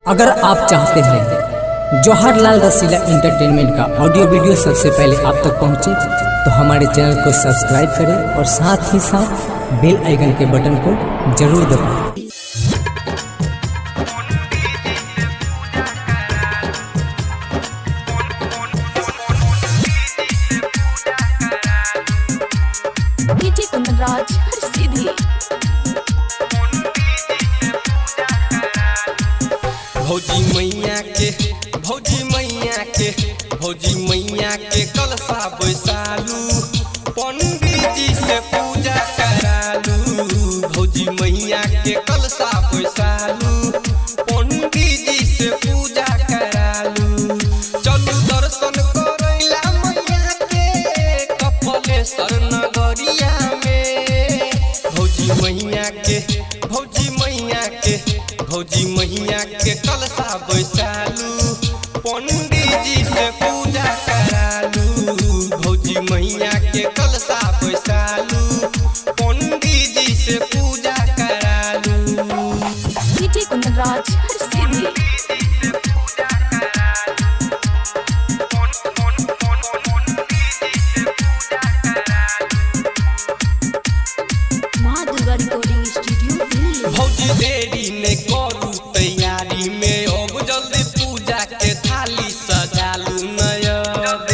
अगर आप चाहते हैं जवाहरलाल रसीला एंटरटेनमेंट का ऑडियो वीडियो सबसे पहले आप तक पहुंचे तो हमारे चैनल को सब्सक्राइब करें और साथ ही साथ बेल आइकन के बटन को जरूर दबाएं। डीजे कुंदनराज हर सीधी भौजी मैया के कलशा बैसालू पंडित जी से पूजा करालू। भौजी मैया के कलशा बैसालू पंडित जी से पूजा करालू। चलू दर्शन करैला मैया के कपलेश्वर नगरिया में। भौजी मैया के कलशा बैसालू पंडित जी से पूजा करालू। भौजी मैया के कलशा बैसालू पंडित जी से पूजा करालू। डीजे कुंदनराज हर सीधी मां दुर्गा रिकॉर्डिंग स्टूडियो दिल्ली। भौजी देरी ने करू तैयारी में अब जल्दी पूजा के थाली सजालू नयब।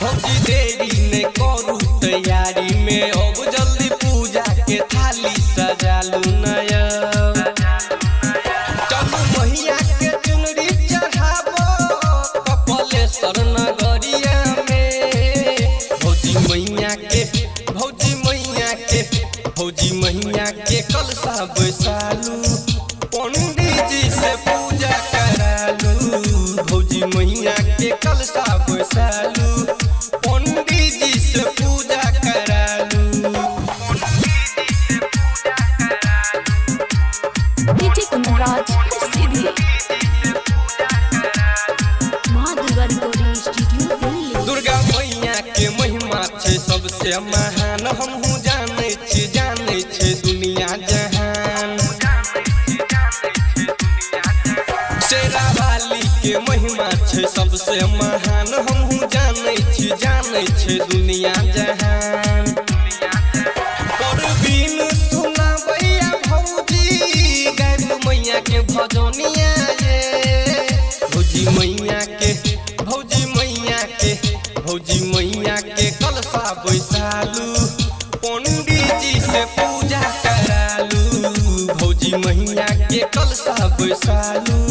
भौजी देरी ने करू तैयारी में अब जल्दी पूजा के थाली सजालू नयब। चलू मैया के चुनरी चढ़ाबो कपलेश्वर नगरिया में। भौजी मैया के कलशा बैसालू पंडित जी से पूजा करालू। भौजी मैया के कलशा बैसालू पंडित जी से पूजा करालू। डीजे कुंदनराज हर सीधी मां दुर्गा रिकॉर्डिंग स्टूडियो दिल्ली। दुर्गा मैया के महिमा छे सबसे महान हमहू जाने छे दुनिया जहान। शेरा वाली के महिमा छे सबसे महान हमहू जाने छे दुनिया जहान। परवीन सुनाबैया भौजी गायब मैया के भजनिया ये। भौजी मैया के कलशा बैसालू पंडित जी से पूजा करालू। भौजी मैया के कलशा बैसालू